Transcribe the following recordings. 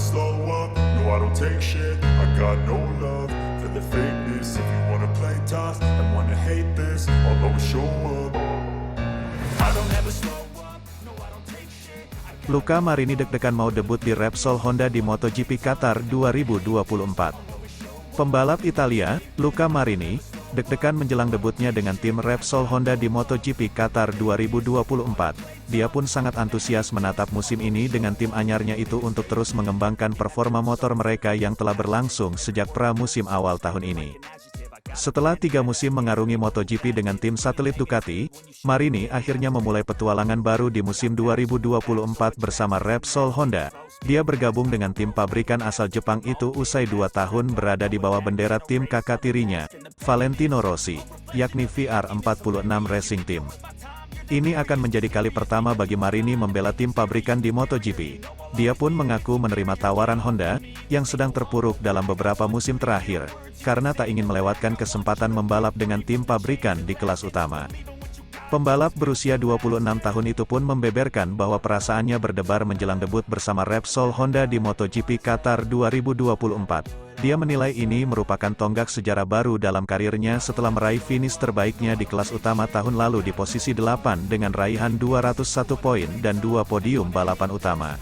slow up, no I don't take shit. I got no love for the fakeness. If you wanna play tough and wanna hate this, I'll always show up. I don't ever slow up, no I don't take shit. Luca Marini deg-degan mau debut di Repsol Honda di MotoGP Qatar 2024. Pembalap Italia, Luca Marini, deg-degan menjelang debutnya dengan tim Repsol Honda di MotoGP Qatar 2024. Dia pun sangat antusias menatap musim ini dengan tim anyarnya itu untuk terus mengembangkan performa motor mereka yang telah berlangsung sejak pra-musim awal tahun ini. Setelah 3 musim mengarungi MotoGP dengan tim satelit Ducati, Marini akhirnya memulai petualangan baru di musim 2024 bersama Repsol Honda. Dia bergabung dengan tim pabrikan asal Jepang itu usai 2 tahun berada di bawah bendera tim kakak tirinya, Valentino Rossi, yakni VR46 Racing Team. Ini akan menjadi kali pertama bagi Marini membela tim pabrikan di MotoGP. Dia pun mengaku menerima tawaran Honda, yang sedang terpuruk dalam beberapa musim terakhir, karena tak ingin melewatkan kesempatan membalap dengan tim pabrikan di kelas utama. Pembalap berusia 26 tahun itu pun membeberkan bahwa perasaannya berdebar menjelang debut bersama Repsol Honda di MotoGP Qatar 2024. Dia menilai ini merupakan tonggak sejarah baru dalam karirnya setelah meraih finish terbaiknya di kelas utama tahun lalu di posisi 8 dengan raihan 201 poin dan 2 podium balapan utama.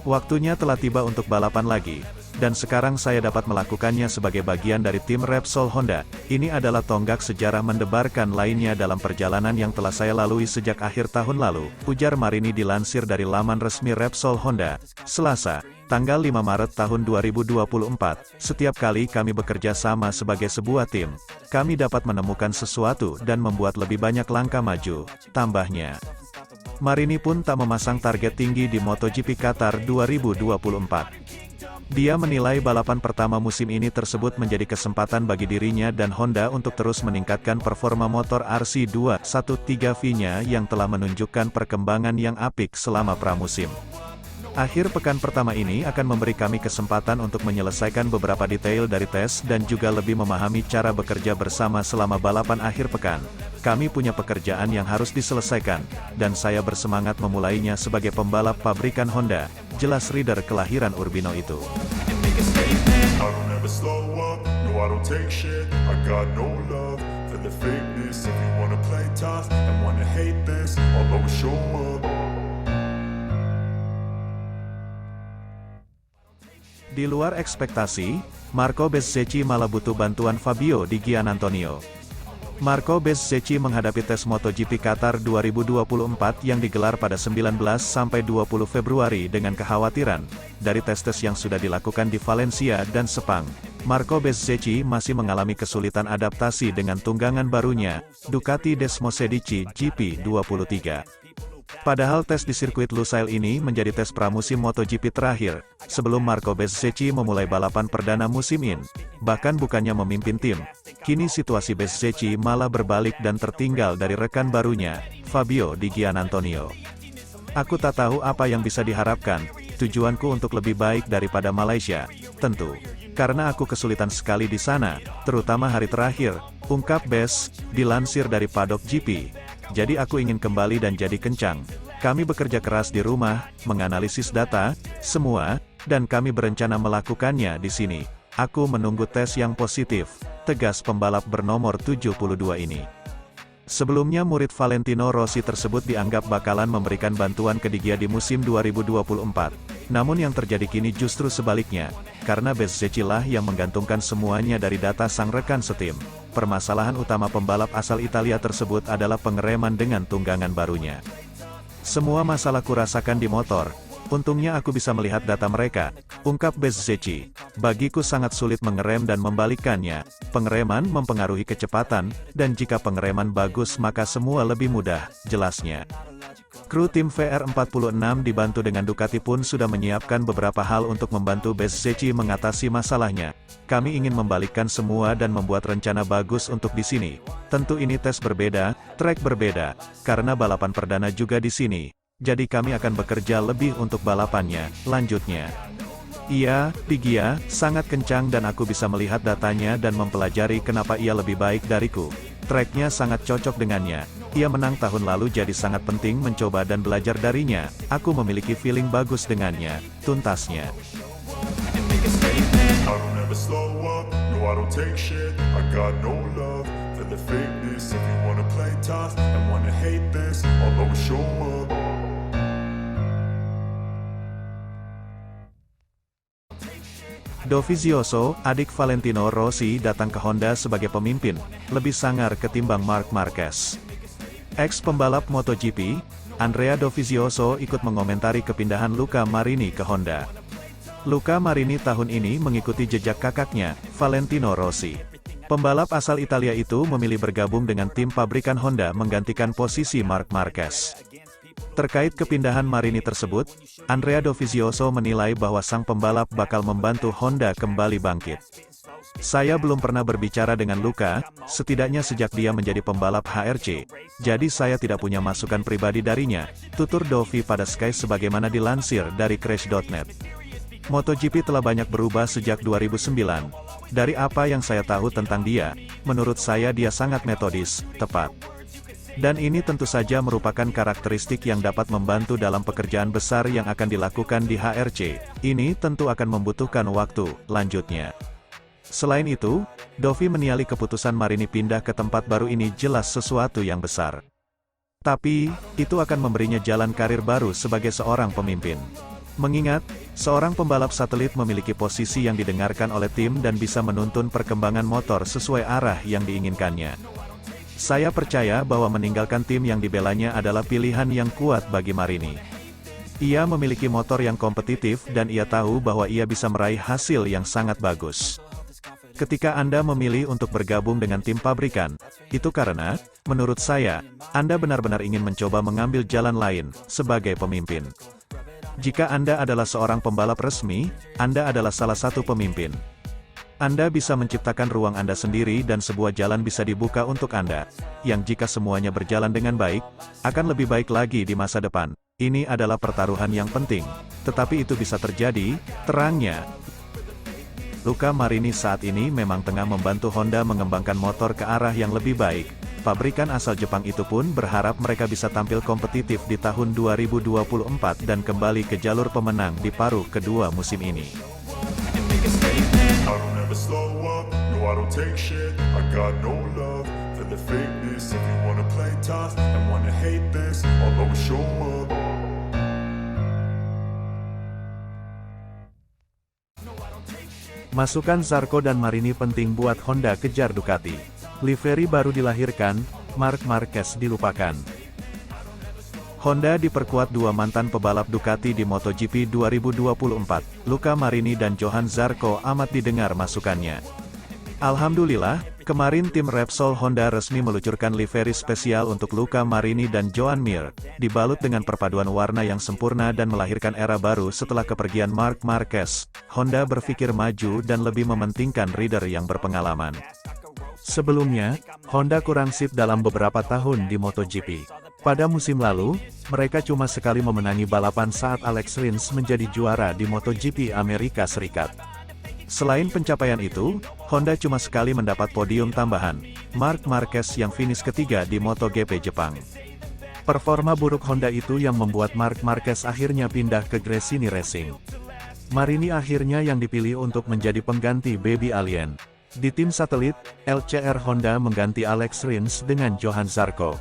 Waktunya telah tiba untuk balapan lagi, dan sekarang saya dapat melakukannya sebagai bagian dari tim Repsol Honda. Ini adalah tonggak sejarah mendebarkan lainnya dalam perjalanan yang telah saya lalui sejak akhir tahun lalu, ujar Marini dilansir dari laman resmi Repsol Honda, Selasa, tanggal 5 Maret tahun 2024. Setiap kali kami bekerja sama sebagai sebuah tim, kami dapat menemukan sesuatu dan membuat lebih banyak langkah maju, tambahnya. Marini pun tak memasang target tinggi di MotoGP Qatar 2024. Dia menilai balapan pertama musim ini tersebut menjadi kesempatan bagi dirinya dan Honda untuk terus meningkatkan performa motor RC213V-nya yang telah menunjukkan perkembangan yang apik selama pramusim. Akhir pekan pertama ini akan memberi kami kesempatan untuk menyelesaikan beberapa detail dari tes dan juga lebih memahami cara bekerja bersama selama balapan akhir pekan. Kami punya pekerjaan yang harus diselesaikan, dan saya bersemangat memulainya sebagai pembalap pabrikan Honda, jelas rider kelahiran Urbino itu. I don't ever slow up, no I don't take shit. I got no love for the fakeness. If you wanna play tough and wanna hate this, I'll always show up. Di luar ekspektasi, Marco Bezzecchi malah butuh bantuan Fabio Di Giannantonio. Marco Bezzecchi menghadapi tes MotoGP Qatar 2024 yang digelar pada 19-20 Februari dengan kekhawatiran, dari tes-tes yang sudah dilakukan di Valencia dan Sepang, Marco Bezzecchi masih mengalami kesulitan adaptasi dengan tunggangan barunya, Ducati Desmosedici GP23. Padahal tes di sirkuit Lusail ini menjadi tes pramusim MotoGP terakhir, sebelum Marco Bezzecchi memulai balapan perdana musim ini. Bahkan bukannya memimpin tim, kini situasi Bezzecchi malah berbalik dan tertinggal dari rekan barunya, Fabio Di Giannantonio. Aku tak tahu apa yang bisa diharapkan, tujuanku untuk lebih baik daripada Malaysia, tentu. Karena aku kesulitan sekali di sana, terutama hari terakhir, ungkap Bez, dilansir dari Paddock GP. Jadi aku ingin kembali dan jadi kencang. Kami bekerja keras di rumah, menganalisis data, semua, dan kami berencana melakukannya di sini. Aku menunggu tes yang positif, tegas pembalap bernomor 72 ini. Sebelumnya murid Valentino Rossi tersebut dianggap bakalan memberikan bantuan ke dia di musim 2024. Namun yang terjadi kini justru sebaliknya, karena Bezzecchi lah yang menggantungkan semuanya dari data sang rekan setim. Permasalahan utama pembalap asal Italia tersebut adalah pengereman dengan tunggangan barunya. Semua masalah kurasakan di motor. Untungnya aku bisa melihat data mereka, ungkap Bezzecchi. Bagiku sangat sulit mengerem dan membalikkannya. Pengereman mempengaruhi kecepatan, dan jika pengereman bagus maka semua lebih mudah, jelasnya. Kru tim VR46 dibantu dengan Ducati pun sudah menyiapkan beberapa hal untuk membantu Bezzecchi mengatasi masalahnya. Kami ingin membalikkan semua dan membuat rencana bagus untuk di sini. Tentu ini tes berbeda, trek berbeda, karena balapan perdana juga di sini. Jadi kami akan bekerja lebih untuk balapannya, lanjutnya. Iya, Di Gia, sangat kencang dan aku bisa melihat datanya dan mempelajari kenapa ia lebih baik dariku. Treknya sangat cocok dengannya. Ia menang tahun lalu jadi sangat penting mencoba dan belajar darinya. Aku memiliki feeling bagus dengannya, tuntasnya. I don't ever slow up, no I don't take shit. I got no love for the fakeness. If you wanna play tough and wanna hate this, I'll always show up. Dovizioso, adik Valentino Rossi datang ke Honda sebagai pemimpin, lebih sangar ketimbang Marc Marquez. Ex-pembalap MotoGP, Andrea Dovizioso ikut mengomentari kepindahan Luca Marini ke Honda. Luca Marini tahun ini mengikuti jejak kakaknya, Valentino Rossi. Pembalap asal Italia itu memilih bergabung dengan tim pabrikan Honda menggantikan posisi Marc Marquez. Terkait kepindahan Marini tersebut, Andrea Dovizioso menilai bahwa sang pembalap bakal membantu Honda kembali bangkit. Saya belum pernah berbicara dengan Luca, setidaknya sejak dia menjadi pembalap HRC, jadi saya tidak punya masukan pribadi darinya, tutur Dovi pada Sky sebagaimana dilansir dari Crash.net. MotoGP telah banyak berubah sejak 2009. Dari apa yang saya tahu tentang dia, menurut saya dia sangat metodis, tepat. Dan ini tentu saja merupakan karakteristik yang dapat membantu dalam pekerjaan besar yang akan dilakukan di HRC. Ini tentu akan membutuhkan waktu, lanjutnya. Selain itu, Dovi menilai keputusan Marini pindah ke tempat baru ini jelas sesuatu yang besar. Tapi, itu akan memberinya jalan karir baru sebagai seorang pemimpin. Mengingat, seorang pembalap satelit memiliki posisi yang didengarkan oleh tim dan bisa menuntun perkembangan motor sesuai arah yang diinginkannya. Saya percaya bahwa meninggalkan tim yang dibelanya adalah pilihan yang kuat bagi Marini. Ia memiliki motor yang kompetitif dan ia tahu bahwa ia bisa meraih hasil yang sangat bagus. Ketika Anda memilih untuk bergabung dengan tim pabrikan, itu karena, menurut saya, Anda benar-benar ingin mencoba mengambil jalan lain, sebagai pemimpin. Jika Anda adalah seorang pembalap resmi, Anda adalah salah satu pemimpin. Anda bisa menciptakan ruang Anda sendiri dan sebuah jalan bisa dibuka untuk Anda, yang jika semuanya berjalan dengan baik, akan lebih baik lagi di masa depan. Ini adalah pertaruhan yang penting, tetapi itu bisa terjadi, terangnya. Luca Marini saat ini memang tengah membantu Honda mengembangkan motor ke arah yang lebih baik. Pabrikan asal Jepang itu pun berharap mereka bisa tampil kompetitif di tahun 2024 dan kembali ke jalur pemenang di paruh kedua musim ini. I don't ever slow up, no I don't take shit. I got no love for the fakeness. If you wanna play tough and wanna hate this, I'll always show up. Masukan Zarco dan Marini penting buat Honda kejar Ducati. Livery baru dilahirkan, Marc Marquez dilupakan. Honda diperkuat dua mantan pebalap Ducati di MotoGP 2024, Luca Marini dan Johann Zarco amat didengar masukannya. Alhamdulillah, kemarin tim Repsol Honda resmi meluncurkan livery spesial untuk Luca Marini dan Joan Mir, dibalut dengan perpaduan warna yang sempurna dan melahirkan era baru setelah kepergian Marc Marquez. Honda berpikir maju dan lebih mementingkan rider yang berpengalaman. Sebelumnya, Honda kurang sip dalam beberapa tahun di MotoGP. Pada musim lalu, mereka cuma sekali memenangi balapan saat Alex Rins menjadi juara di MotoGP Amerika Serikat. Selain pencapaian itu, Honda cuma sekali mendapat podium tambahan, Marc Marquez yang finish ketiga di MotoGP Jepang. Performa buruk Honda itu yang membuat Marc Marquez akhirnya pindah ke Gresini Racing. Marini akhirnya yang dipilih untuk menjadi pengganti Baby Alien. Di tim satelit, LCR Honda mengganti Alex Rins dengan Johann Zarco.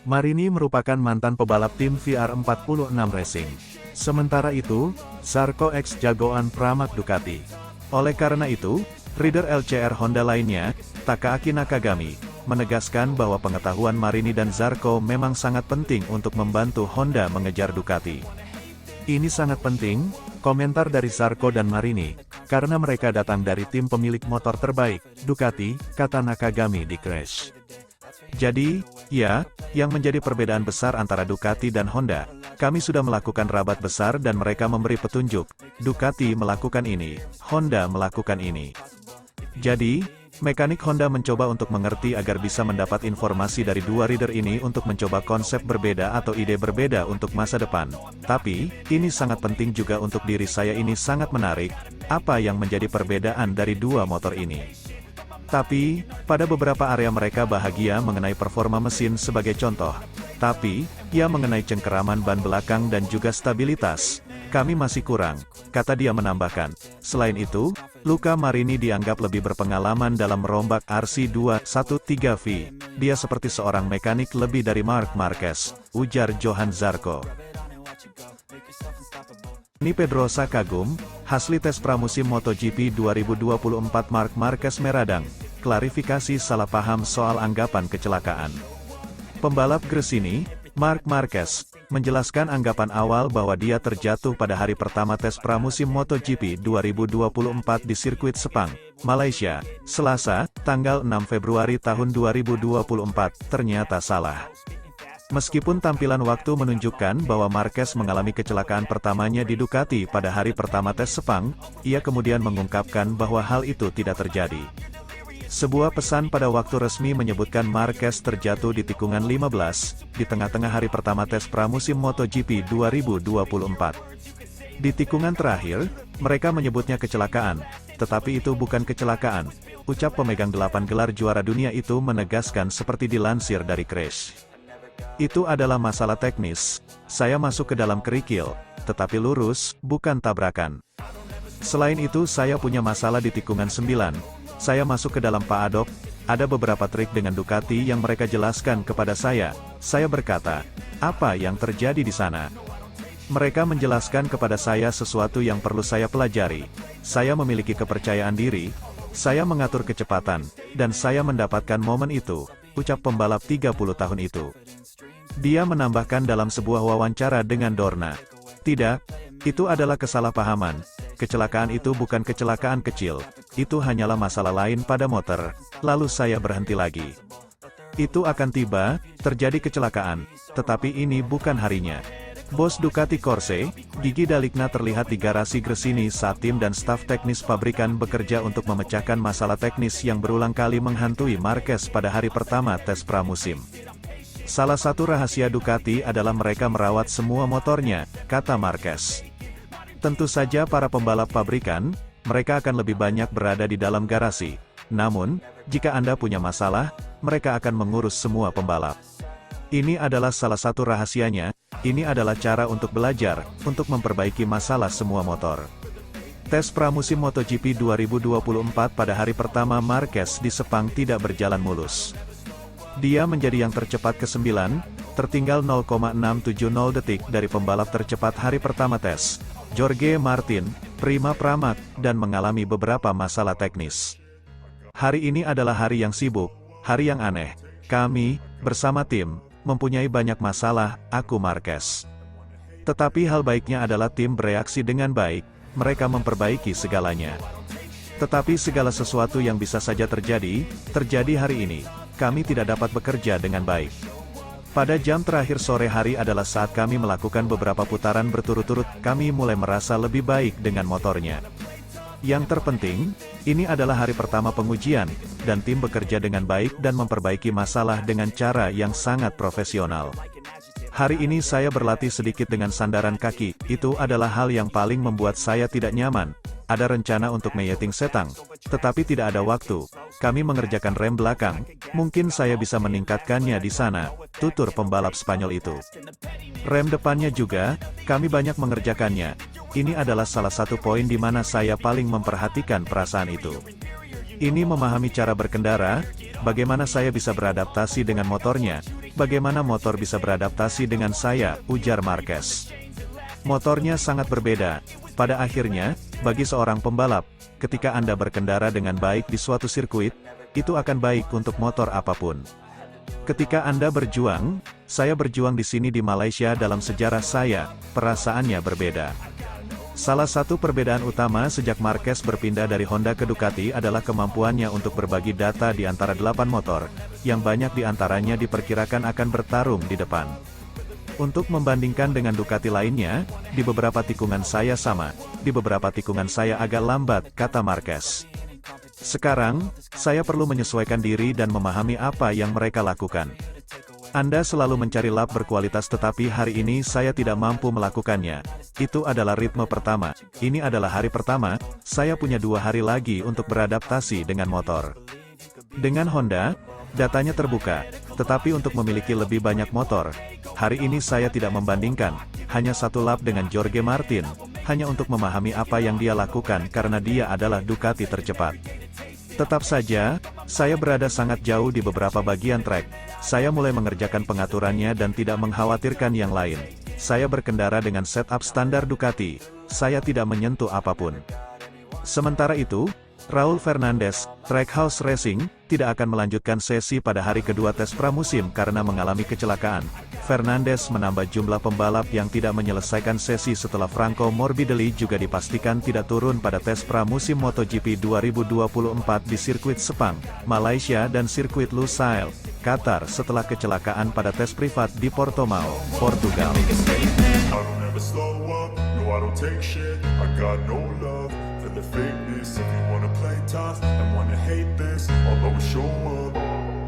Marini merupakan mantan pebalap tim VR46 Racing. Sementara itu, Zarco ex-jagoan Pramac Ducati. Oleh karena itu, rider LCR Honda lainnya, Takaaki Nakagami, menegaskan bahwa pengetahuan Marini dan Zarco memang sangat penting untuk membantu Honda mengejar Ducati. Ini sangat penting, komentar dari Zarco dan Marini, karena mereka datang dari tim pemilik motor terbaik, Ducati, kata Nakagami di Crash. Jadi, ya, yang menjadi perbedaan besar antara Ducati dan Honda, kami sudah melakukan rabat besar dan mereka memberi petunjuk, Ducati melakukan ini, Honda melakukan ini. Jadi, mekanik Honda mencoba untuk mengerti agar bisa mendapat informasi dari dua rider ini untuk mencoba konsep berbeda atau ide berbeda untuk masa depan. Tapi, ini sangat penting juga untuk diri saya ini sangat menarik, apa yang menjadi perbedaan dari dua motor ini. Tapi, pada beberapa area mereka bahagia mengenai performa mesin sebagai contoh. Tapi, ya mengenai cengkeraman ban belakang dan juga stabilitas. Kami masih kurang, kata dia menambahkan. Selain itu, Luca Marini dianggap lebih berpengalaman dalam merombak RC213V. Dia seperti seorang mekanik lebih dari Marc Marquez, ujar Johan Zarco. Ini Pedrosa kagum, hasil tes pramusim MotoGP 2024 Marc Marquez meradang, klarifikasi salah paham soal anggapan kecelakaan. Pembalap Gresini, Marc Marquez, menjelaskan anggapan awal bahwa dia terjatuh pada hari pertama tes pramusim MotoGP 2024 di sirkuit Sepang, Malaysia, Selasa, tanggal 6 Februari tahun 2024, ternyata salah. Meskipun tampilan waktu menunjukkan bahwa Marquez mengalami kecelakaan pertamanya di Ducati pada hari pertama tes Sepang, ia kemudian mengungkapkan bahwa hal itu tidak terjadi. Sebuah pesan pada waktu resmi menyebutkan Marquez terjatuh di tikungan 15, di tengah-tengah hari pertama tes pramusim MotoGP 2024. Di tikungan terakhir, mereka menyebutnya kecelakaan, tetapi itu bukan kecelakaan, ucap pemegang 8 gelar juara dunia itu menegaskan seperti dilansir dari Crash. Itu adalah masalah teknis, saya masuk ke dalam kerikil, tetapi lurus, bukan tabrakan. Selain itu saya punya masalah di tikungan 9. Saya masuk ke dalam paddock, ada beberapa trik dengan Ducati yang mereka jelaskan kepada saya berkata, apa yang terjadi di sana? Mereka menjelaskan kepada saya sesuatu yang perlu saya pelajari, saya memiliki kepercayaan diri, saya mengatur kecepatan, dan saya mendapatkan momen itu, ucap pembalap 30 tahun itu. Dia menambahkan dalam sebuah wawancara dengan Dorna, tidak, itu adalah kesalahpahaman. Kecelakaan itu bukan kecelakaan kecil, itu hanyalah masalah lain pada motor, lalu saya berhenti lagi. Itu akan tiba, terjadi kecelakaan, tetapi ini bukan harinya. Bos Ducati Corse, Gigi Daligna terlihat di garasi Gresini saat tim dan staf teknis pabrikan bekerja untuk memecahkan masalah teknis yang berulang kali menghantui Marquez pada hari pertama tes pramusim. Salah satu rahasia Ducati adalah mereka merawat semua motornya, kata Marquez. Tentu saja para pembalap pabrikan, mereka akan lebih banyak berada di dalam garasi. Namun, jika Anda punya masalah, mereka akan mengurus semua pembalap. Ini adalah salah satu rahasianya, ini adalah cara untuk belajar, untuk memperbaiki masalah semua motor. Tes pramusim MotoGP 2024 pada hari pertama Marquez di Sepang tidak berjalan mulus. Dia menjadi yang tercepat ke-9, tertinggal 0,670 detik dari pembalap tercepat hari pertama tes, Jorge Martin, Prima Pramac, dan mengalami beberapa masalah teknis. Hari ini adalah hari yang sibuk, hari yang aneh. Kami, bersama tim, mempunyai banyak masalah, aku Marquez. Tetapi hal baiknya adalah tim bereaksi dengan baik, mereka memperbaiki segalanya. Tetapi segala sesuatu yang bisa saja terjadi hari ini. Kami tidak dapat bekerja dengan baik. Pada jam terakhir sore hari adalah saat kami melakukan beberapa putaran berturut-turut, kami mulai merasa lebih baik dengan motornya. Yang terpenting, ini adalah hari pertama pengujian, dan tim bekerja dengan baik dan memperbaiki masalah dengan cara yang sangat profesional. Hari ini saya berlatih sedikit dengan sandaran kaki, itu adalah hal yang paling membuat saya tidak nyaman. Ada rencana untuk meyeting setang, tetapi tidak ada waktu. Kami mengerjakan rem belakang, mungkin saya bisa meningkatkannya di sana, tutur pembalap Spanyol itu. Rem depannya juga, kami banyak mengerjakannya. Ini adalah salah satu poin di mana saya paling memperhatikan perasaan itu. Ini memahami cara berkendara, bagaimana saya bisa beradaptasi dengan motornya, bagaimana motor bisa beradaptasi dengan saya, ujar Marquez. Motornya sangat berbeda. Pada akhirnya, bagi seorang pembalap, ketika Anda berkendara dengan baik di suatu sirkuit, itu akan baik untuk motor apapun. Ketika Anda berjuang, saya berjuang di sini di Malaysia dalam sejarah saya, perasaannya berbeda. Salah satu perbedaan utama sejak Marquez berpindah dari Honda ke Ducati adalah kemampuannya untuk berbagi data di antara 8 motor, yang banyak di antaranya diperkirakan akan bertarung di depan. Untuk membandingkan dengan Ducati lainnya, di beberapa tikungan saya sama, di beberapa tikungan saya agak lambat, kata Marquez. Sekarang, saya perlu menyesuaikan diri dan memahami apa yang mereka lakukan. Anda selalu mencari lap berkualitas tetapi hari ini saya tidak mampu melakukannya. Itu adalah ritme pertama, ini adalah hari pertama, saya punya 2 hari lagi untuk beradaptasi dengan motor. Dengan Honda, Datanya terbuka, tetapi untuk memiliki lebih banyak motor, hari ini saya tidak membandingkan, hanya satu lap dengan Jorge Martin, hanya untuk memahami apa yang dia lakukan karena dia adalah Ducati tercepat. Tetap saja, saya berada sangat jauh di beberapa bagian trek. Saya mulai mengerjakan pengaturannya dan tidak mengkhawatirkan yang lain. Saya berkendara dengan setup standar Ducati, saya tidak menyentuh apapun. Sementara itu, Raul Fernandez, Trackhouse Racing, tidak akan melanjutkan sesi pada hari kedua tes pramusim karena mengalami kecelakaan. Fernandez menambah jumlah pembalap yang tidak menyelesaikan sesi setelah Franco Morbidelli juga dipastikan tidak turun pada tes pramusim MotoGP 2024 di sirkuit Sepang, Malaysia dan sirkuit Lusail, Qatar setelah kecelakaan pada tes privat di Portimao, Portugal. I don't ever slow up, no I don't take shit. I got no love for the fakeness. If you wanna play tough and wanna hate this, I'll always show up.